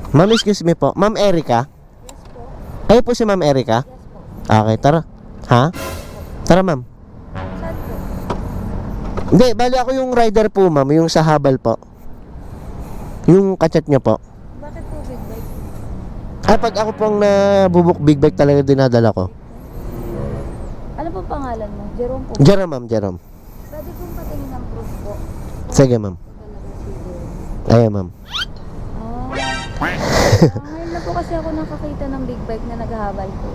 Ma'am, excuse me po. Ma'am Erica? Yes po. Kayo po si Ma'am Erica? Yes po. Okay, tara. Ha? Tara, ma'am. Saan po? Hindi, bali ako yung rider po, ma'am. Yung sa habal po. Yung kachat niyo po. Bakit po big bike? Ay, pag ako pong nabubuk big bike talaga dinadala ko. Ano po pangalan mo? Jerome po. Jerome, ma'am, Jerome. Pwede pong patingin ng proof po. Sige, ma'am. Talaga si Jerome. Ayan, ma'am. Ngayon lang po kasi ako nakakita ng big bike na naghahabal po.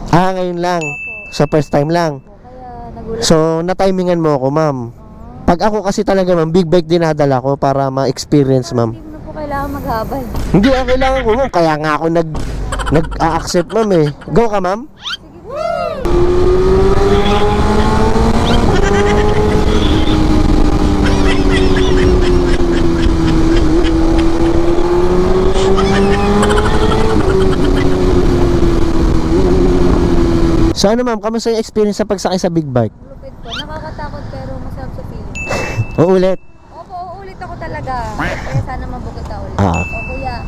Ngayon lang. Opo. Sa first time lang. Kaya nagulat. So, na-timingan mo ako, ma'am. Pag ako kasi talaga, ma'am, big bike dinadala ko para ma-experience, ma'am. Hindi mo na po kailangan maghabal. Hindi, kailangan ko, ma'am. Kaya nga ako nag-a-accept, ma'am, eh. Go ka, ma'am? Sige po. So, ano, ma'am? Kamusta yung experience sa pagsakay sa big bike? Lupit po. Nakakatakot pero masarap sa feeling. Uulit. Opo, uulit ako talaga. Kaya sana mabukit ako ulit. Ah. O kuya,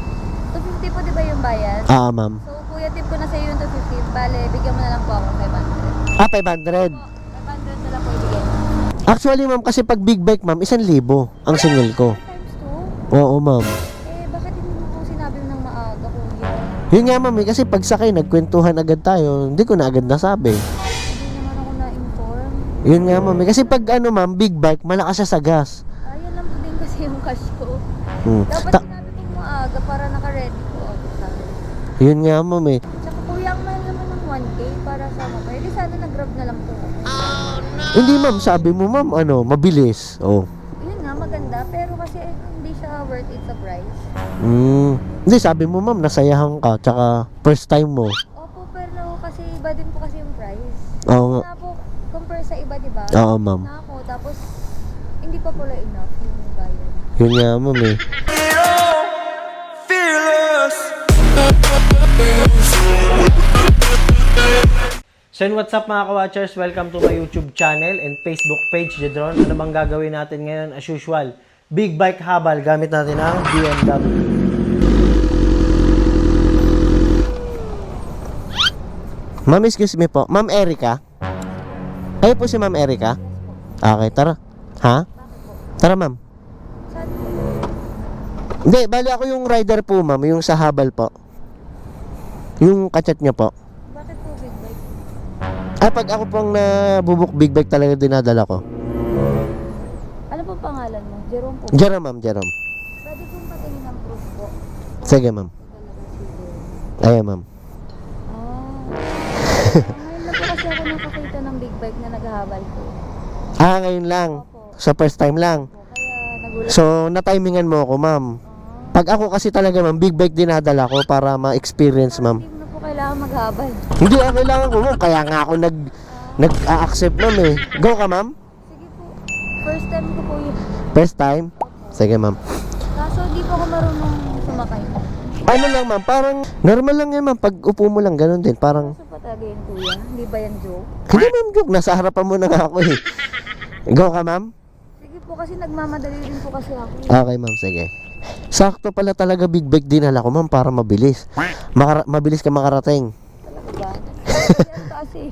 250 po di ba yung bayad? Ma'am. So kuya, tip ko na sa iyo yung 250. Bale, bigyan mo na lang po ako ng 500. 500. Po, 500 na lang po ibigay. Actually, ma'am, kasi pag big bike, ma'am, 1,000 ang singil ko. Times 2? Oo, ma'am. Bakit hindi mo po sinabi ng maaga kuya? Yun nga, ma'am, kasi pagsakay, nagkwentuhan agad tayo. Hindi ko na agad nasabi. Hindi naman ako na-inform. Yun nga, ma'am. Kasi pag ano, ma'am, big bike, malakas siya sa gas. Ayan lang po din kasi yung cash ko. Hmm. Dapat sinabi kong maaga para naka-ready po ako sa akin. Yun nga, ma'am, eh. Tsaka kuya, ang mahal naman ng 1K para sa mga. Hindi sana nag-grab na lang po ako. Hindi, ma'am. Sabi mo, ma'am, mabilis. Oh. Yun nga, maganda. Pero kasi hindi siya worth it sa price. Hindi, sabi mo, ma'am, nasayahan ka. Tsaka, first time mo. Opo, pero kasi iba din po kasi yung price. Oo nga. Na po, compare sa iba, di ba? Oo, ma'am. Na ako, tapos hindi pa pala enough yung bayad. Yun nga, ma'am, eh. So yun, what's up mga ka-watchers? Welcome to my YouTube channel and Facebook page, Jedron. Ano bang gagawin natin ngayon? As usual, big bike habal. Gamit natin ang BMW. Ma'am, excuse me po. Ma'am Erica? Kayo po si Ma'am Erica? Okay, tara. Ha? Tara, ma'am. Saan po? Hindi, bali ako yung rider po, ma'am. Yung sa habal po. Yung kachat niyo po. Bakit po big bike? Pag ako pong nabubuk big bike talaga dinadala ko. Ano po pangalan mo? Jerome po. Jerome, ma'am, Jerome. Pwede pong patingin ng proof po. Sige, ma'am. Talaga si Jerome. Ayan, ma'am. Ngayon lang po kasi ako nakakita ng big bike na naghahabal po. Ngayon lang. Sa first time lang. Kaya nagulat. So, na-timingan mo ako, ma'am. Pag ako kasi talaga, ma'am, big bike dinadala ko para ma-experience, ma'am. Hindi mo na po kailangan maghabal. Hindi, kailangan ko, ma'am. Kaya nga ako nag-a-accept, ma'am, eh. Go ka, ma'am? Sige po. First time ko po yun. First time? Sige, ma'am. Kaso di po ako marunong sumakay. Ano lang, ma'am, parang normal lang yan, ma'am. Pag upo mo lang, ganun din. Parang, Kaso pa talaga yun kuya? Hindi ba yan joke? hindi, ma'am, joke. Nasa harapan mo na nga ako, eh. Go ka, ma'am? Sige po kasi nagmamadali din po kasi ako. Okay, ma'am, sige. Sakto pala talaga big bike dinala ko, ma'am, para mabilis. Mabilis ka makarating. Talaga ba? Kasi kasi.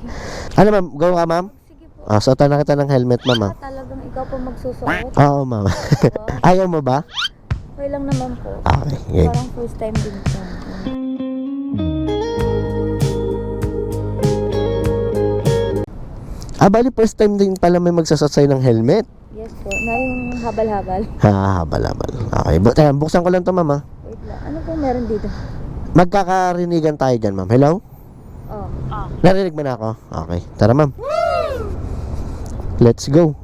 Ano, ma'am, go ka, ma'am? Sige po. Suotan na kita ng helmet, ma'am, ah. Talagang ikaw pa magsusuot. Oo, ma'am. Ayaw mo ba? Okay lang naman po. Okay, okay. Parang first time din siya. Bali, first time din pala may magsasot sa'yo ng helmet. Yes po. Na yung habal-habal. Habal-habal. Okay, buksan ko lang to, ma'am, ah. Wait lang. Ano po meron dito? Magkakarinigan tayo dyan, ma'am. Hello? Oh. Narinig mo na ako? Okay. Tara, ma'am. Let's go.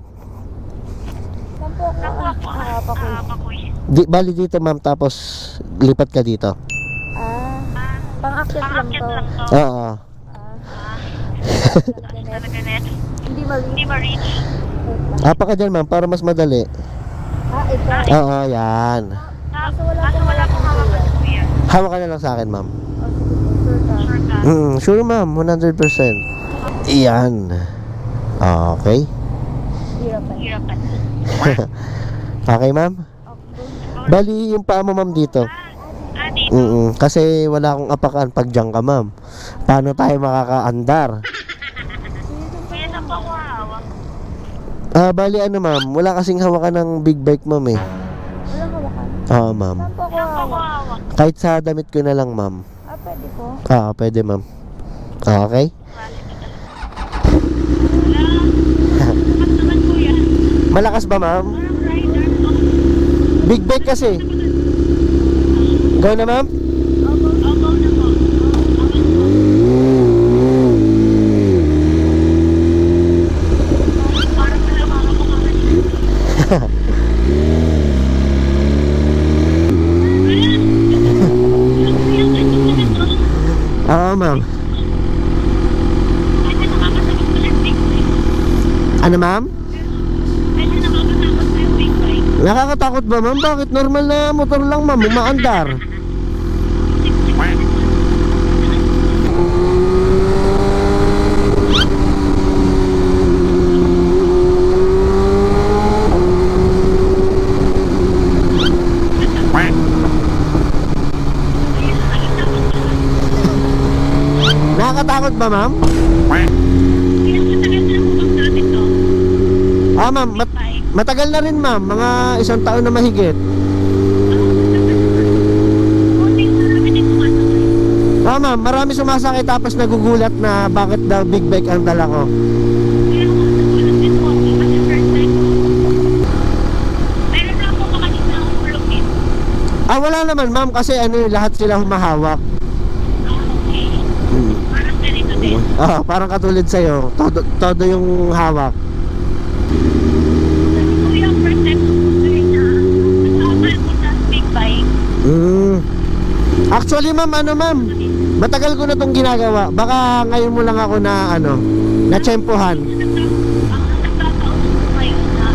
Saan po ako? Pakuy. Bali dito, ma'am, tapos lipat ka dito. Pang-akyat lang to. Oo. Hindi ma-reach. Apa ka dyan, ma'am, para mas madali. Ito. Oo, yan. Kaso wala pong hawak ng kuya. Hawak ka na lang sa akin, ma'am. Sure ka? Sure, ma'am. 100%. Iyan. Okay. Hirapan. Okay, ma'am. Bali, yung paa mo, ma'am, dito. Kasi wala akong apakan pag diyan ka, ma'am. Paano tayo makakaandar? Kaya na po ako hawak. Bali ano, ma'am, wala kasing hawakan ng big bike, ma'am eh. Walang hawakan. Oo, ma'am. Saan po ako Saan po ako hawak? hawak? Kahit sa damit ko na lang, ma'am. Pwede po. Pwede, ma'am. Okay? Ba't naman po yan? Malakas ba, ma'am? Parang rider po. Big bike kasi. Go na, ma'am? Opo na po. Parang wala makakapangalan. Oo, ma'am. Pwede nakakatakot ko ng big bike. Ano, ma'am? Pwede nakakatakot ko yung big bike. Nakakatakot ba, ma'am? Bakit? Normal na motor lang, ma'am. Umaandar. Nakakatakot ba, ma'am? Kaya matagal na po bang natin to? Ma'am. Bike. Matagal na rin, ma'am. Mga 1 taon na mahigit. Buti marami din sumasakay. Ma'am. Marami sumasakay tapos nagugulat na bakit daw big bike ang dala ko. Kaya ako nagulat din po ako kasi first time ko. Meron na po ba kanina akong ulong din? Wala naman, ma'am. Kasi lahat sila humahawak. Okay. Parang ganito din. Parang katulad sa'yo. Todo yung hawak. Kasi po yung first time ko na nasakal ko sa big bike. Actually, ma'am, ma'am. Matagal ko na tong ginagawa. Baka ngayon mo lang ako na, natsempuhan. Ang nagkakausap ko ngayon na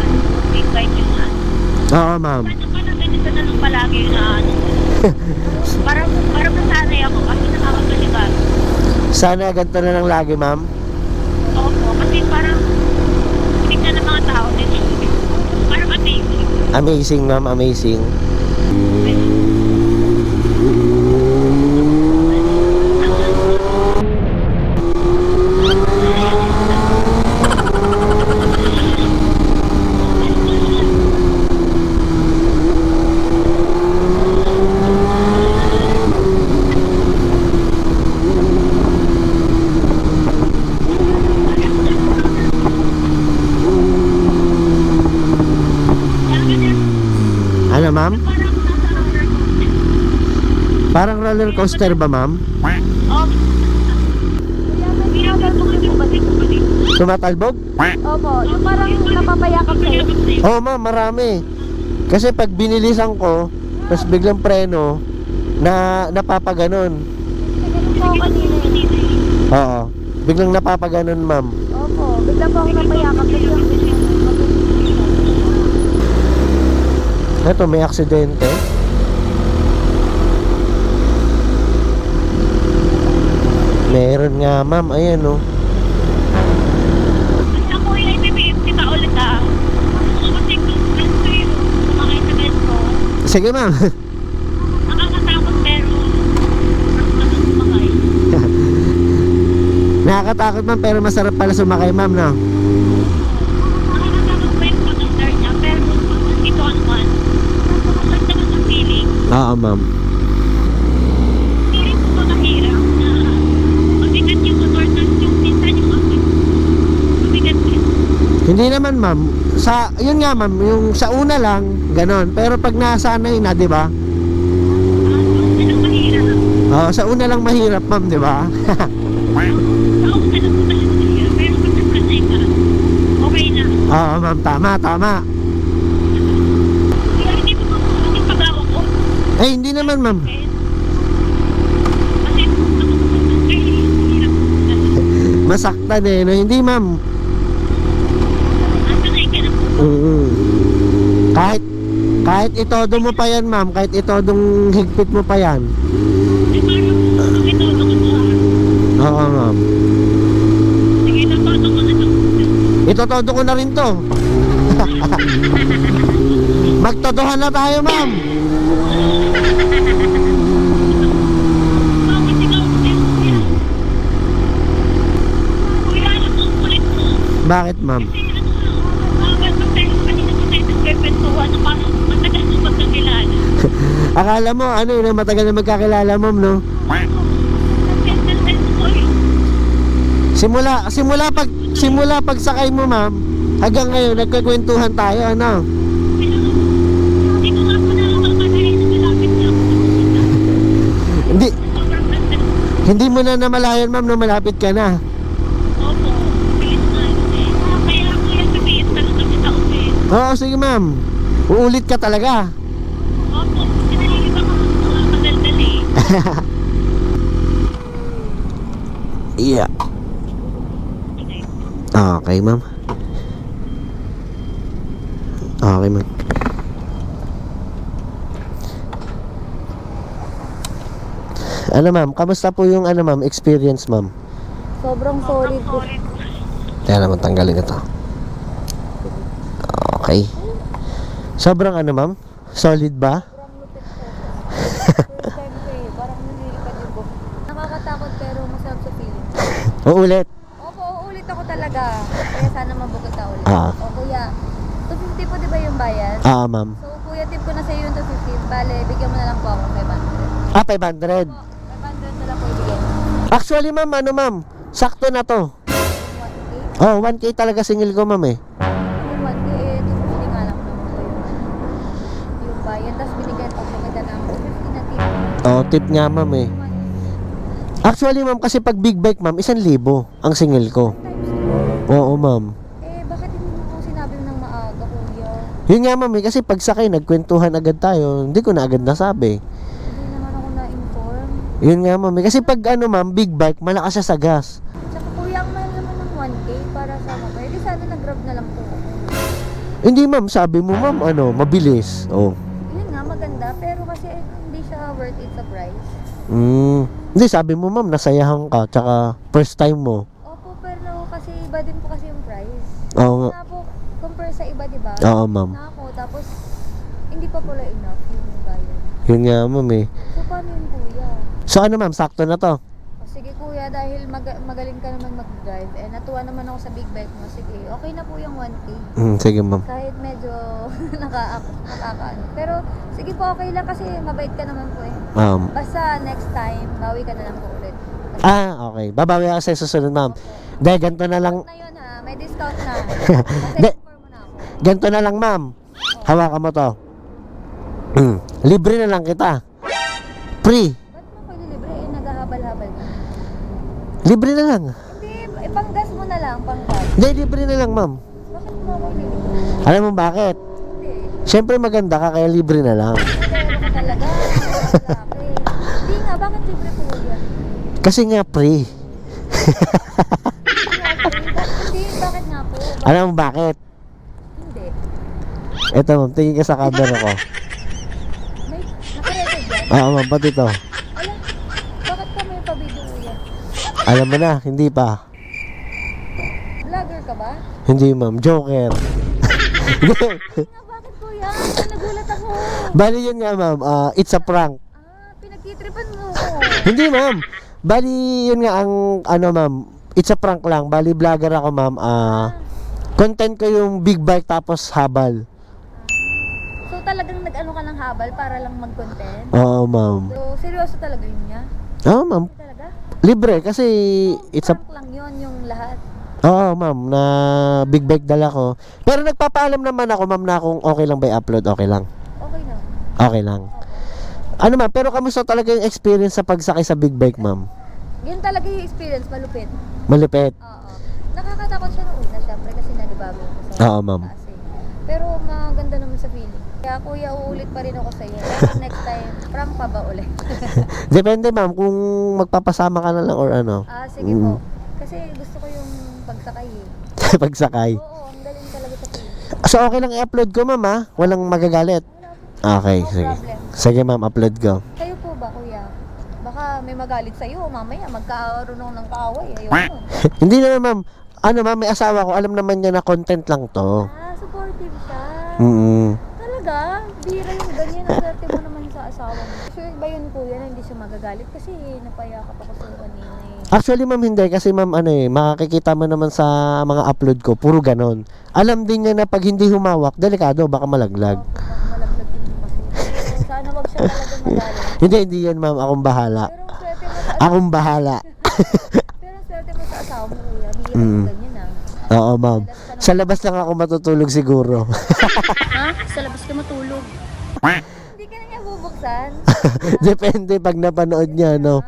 big bike yung Oo, ma'am. Paano ganito na lang palagi na parang nasanay ako kasi nakakalibat. Sana ganito na lang lagi, ma'am. Opo, kasi parang tignan ng mga tao din. Parang amazing. Amazing, ma'am. Amazing. Ano, ma'am? Parang nasa Parang roller roller coaster. coaster ba, ma'am? Oh, binagal mo kasi balik-balik. Tumatalbog? Opo, yung parang napapayakap sa'yo. Oo, ma'am. Marami. Kasi pag binilisan ko, tapos biglang preno, napapaganon. Ganun po ako kanina eh. Oo. Biglang napapaganon, ma'am. Opo, bigla po ako napayakap kasi yung Ito, may aksidente. Meron nga, ma'am. Ayan, oh. Basta ko yung IPPFT ka ulit ah. Kasi kung gusto yung sumakay sa metro, Sige, ma'am. nakakatakot pero masarap naman sumakay. Nakakatakot, ma'am, pero masarap pala sumakay, ma'am, no? Nakakatakot pa yung pag-start niya pero pag ito naman, masarap naman ang feeling. Oo, ma'am. Feeling ko mahirap na mabigat yung motor tapos yung minsan yung mabigat din. Hindi naman, ma'am. Yun nga, ma'am, yung sa una lang, ganon. Pero pag nasanay na, di ba? Ano mahirap? Oo, sa una lang mahirap, ma'am, di ba? Ako na lang pala mahirap pero pag nasanay ka, okay na. Oo, ma'am, tama, tama. Kaya hindi mo mapupunod yung pag-awak ko. Eh, hindi naman, ma'am. Kasi hirap. Masaktan eh, no? Hindi, ma'am. Nasanay ka na po. Kahit itodo mo pa yan, ma'am. Kahit itodong higpit mo pa yan. Eh parang ito ako Oo, ma'am. sige, natuto ko na ito. Itotodo ko na rin to. Magtodohan na tayo, ma'am. Bakit, ma'am? Kanina po tayo nagkwentuhan na parang matagal mo magkakilala. Akala mo, ano yun, matagal na magkakilala, ma'am, no? Nag-sense po yun. Simula pag sakay mo, ma'am, hanggang ngayon, nagkakwentuhan tayo, ano? Hindi ko nga po nakakakalain na malapit na ako. Hindi, Sobrang ganda. hindi mo na namalayan, ma'am, na malapit ka na. Opo, bilis na yun eh. Kaya ako yung sabihin talaga kita uwi. Oo, sige, ma'am. Uulit ka talaga. Opo, pinalilita ko mga madaldali. Yeah. Okay, ma'am. Okay, ma'am. Ano, ma'am? Kamusta po yung ano, ma'am, experience, ma'am? Sobrang solid po. Kaya naman tanggalin ito. Okay. Sobrang ano, ma'am? Solid ba? Sobrang lupit po. First time ko eh. Parang nililipad yung buhok. Nakakatakot pero masarap sa feeling. Uulit. Opo, uulit ako talaga. Kaya sana mabukod ka ulit. Ah. O kuya, 250 po di ba yung bayad? Ma'am. So kuya, tip ko na sa iyo yung 250. Bale, bigyan mo na lang po ako 500. 500. Po, 500 na lang po ibigay. Actually, ma'am, ano, ma'am? Sakto na to. 1K? Oh, 1K talaga singil ko, ma'am, eh. Yung 1K, 250 nga lang naman po yung bayad. Tapos binigyan pa kita ng 250 na tip. Oh, tip nga, ma'am, eh. Actually, ma'am, kasi pag big bike, ma'am, 1,000 ang singil ko. Times Oo, ma'am. bakit hindi mo ko sinabi ng maaga, kuya? Yun nga, ma'am, eh, kasi pag sakay, nagkwentuhan agad tayo. Hindi ko na agad nasabi. Hindi naman ako na-inform. Yun nga, ma'am, eh, kasi pag ano, ma'am, big bike, malakas siya sa gas. Tsaka kuya, ang mahal naman ng 1K para sa mapa. Hindi sana nag-grab na lang po ako. Hindi, ma'am, sabi mo, ma'am, ano, mabilis. Oh. Yun nga, maganda. Pero kasi hindi siya worth it sa price. Hindi, sabi mo, ma'am, nasayahan ka, tsaka first time mo. Opo, pero kasi iba din po kasi yung price. Oo nga. Na po, compare sa iba, di ba? Oo, ma'am. Na ako, tapos hindi pa pala enough yung bayad. Yun nga, ma'am, eh. So, paano yun, kuya? So, ano, ma'am, sakto na to. O, sige, kuya, dahil magaling ka naman mag-drive, eh, natuwa naman ako sa big bike mo. Sige, okay na po yung 1K. Sige, ma'am. Kahit medyo nakakaano. Pero, sige po, okay lang kasi mabait ka naman po eh. Basta next time, bawi ka na lang po ulit. Okay. Babawi ako sa susunod, ma'am. Dahil ganito na lang, Na yun ha, may discount na. Kasi De- inform mo na ako. ganito na lang, ma'am. Hawakan mo to. Libre na lang kita. Free. Ba't mo pwede libre? Eh, naghahabal-habal ka. Libre na lang. Hindi, ipanggas mo na lang, panggas. Hindi, libre na lang, ma'am. Bakit mo ako libre? Alam mo bakit? Hindi. Siyempre maganda ka, kaya libre na lang. Modelo ka talaga. Lalaki. Hindi nga, bakit libre po yan? Kasi nga free. Hindi, bakit nga po? Alam mo bakit? Hindi. Eto, ma'am, tingin ka sa camera ko. May, nakarecord yan? Oo, ma'am, pati to. Alam, bakit ka may pabidyo yan? Alam mo na, hindi pa. Vlogger ka ba? Hindi, ma'am, joker. Hindi nga, bakit po yan? Nagulat ako. Bali yun nga, ma'am, it's a prank. Pinagtitripan mo ko. Hindi, ma'am. Bali, yun nga ang, ano, ma'am, it's a prank lang. Bali, vlogger ako, ma'am. Content ko yung big bike tapos habal. So talagang nag-ano ka ng habal para lang mag-content? Oo, ma'am. So seryoso talaga yun niya? Oo, ma'am. Talaga? Libre kasi it's a... Prank lang yun yung lahat. Oo, ma'am, na big bike dala ko. Pero nagpapaalam naman ako, ma'am, na kung okay lang ba i-upload, okay lang. Okay na. Okay lang. Ano, ma'am, pero kamusta talaga yung experience sa pagsakay sa big bike, ma'am? Yun talaga yung experience, malupit. Malupit. Oo. Nakakatakot siya nung una, syempre kasi nadibago ko sa Oo, ma'am. taas eh. Pero maganda naman sa feeling. Kaya kuya, uulit pa rin ako sa iyo. Pero next time, prank pa ba ulit? Depende, ma'am, kung magpapasama ka na lang or ano. Sige po. Kasi gusto ko yung pagsakay eh. Pagsakay. Oo, ang galing talaga sa feeling. So, okay lang i-upload ko, ma'am, ha? Walang magagalit. Okay, No sige. problem. Sige, ma'am, upload ko. Kayo po ba, kuya? Baka may magalit sa'yo, mamaya magkaroon ng kaaway. Ayun nun. Hindi naman, ma'am. Ano, ma'am, may asawa ko. Alam naman niya na content lang to. Supportive siya. Mm. Talaga? Bira yung ganyan. Ang swerte mo naman sa asawa mo. Sure ba yun, kuya, na hindi siya magagalit kasi napayakap ako sa kanina eh. Actually, ma'am, hindi. Kasi, ma'am, makikita mo naman sa mga upload ko, puro ganon. Alam din niya na pag hindi humawak, delikado, baka malaglag. Baka malaglag din mo kasi. So, sana wag siya talaga magalit. Hindi yan, ma'am. Akong bahala. Pero ang swerte mo sa Akong bahala. pero ang swerte mo sa asawa mo kuya. Bihira mo ganyan ah. Oo, ma'am. Sa labas lang ako matutulog siguro. Ha? Sa labas ka matulog. Hindi ka na niya bubuksan. Depende pag napanood niya, no?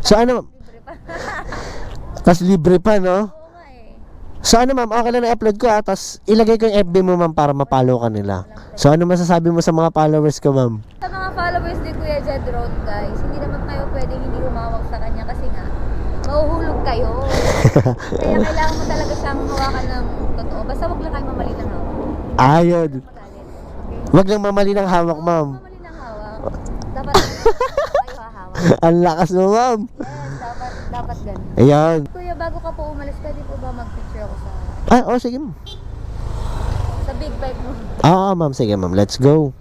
So, ano, Libre pa. tas libre pa, no? Oo nga eh. So, ano, ma'am, okay lang na-upload ko, tas ilagay ko yung FB mo, ma'am, para mapalo ka nila. So, ano masasabi mo sa mga followers ko, ma'am? Sa mga followers ni Kuya Jedron, guys, hindi naman kayo pwedeng hindi humawak sa kanya kasi nga, mahuhulog kayo. Kaya kailangan mo talaga siyang hawakan ng totoo. Basta wag lang kayo mamali ng hawak. Ayun. Magalit. Okay? Wag lang mamali ng hawak, ma'am. Mamali ng hawak. Dapat kayo hahawak. Ang lakas mo, ma'am. Yes, dapat ganun. Ayan. Kuya, bago ka po umalis, pwede po ba mag-picture ako Sige, ma'am. sa big bike mo? Oo, ma'am. Sige, ma'am. Let's go.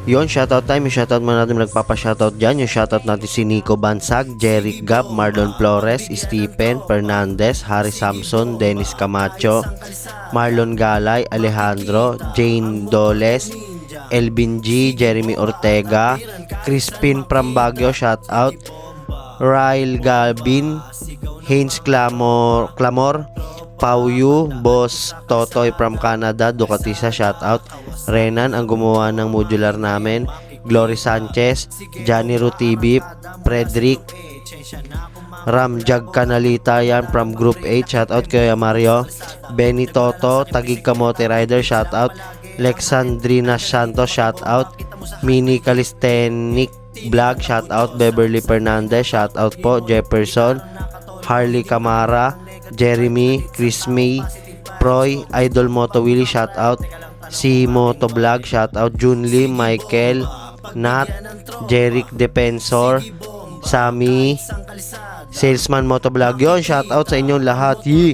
Yon, shoutout time. Yung shoutout mo natin nagpapa-shoutout dyan. Yung shoutout natin si Nico Bansag, Jeric Gab, Marlon Flores, Stephen Fernandez, Harry Samson, Dennis Camacho, Marlon Galay, Alejandro, Jane Doles, Elvin G, Jeremy Ortega, Crispin from Baguio, shoutout, Ryle Galvin, Haynes Clamor, Pau Yu, Boss Totoy from Canada, Ducatisa, shoutout, Renan, ang gumawa ng modular namin, Glory Sanchez, Johnny Rutibi, Frederick, Ramjag Canalita yan from Group 8, shoutout Kuya Mario, Benny Toto, Tagig Kamote Rider, shoutout, Lexandrina Santos, shoutout, Mini Calisthenic Vlog, shoutout, Beverly Fernandez, shoutout po, Jefferson, Harley Camara, Jeremy, Chris May, Proy, Idol Moto Willie, shoutout, si Moto Vlog, shoutout, Jun Lim, Michael, Nat, Jeric Defensor, Sammy, Salesman Moto Vlog. Yun, shoutout sa inyong lahat. Yee!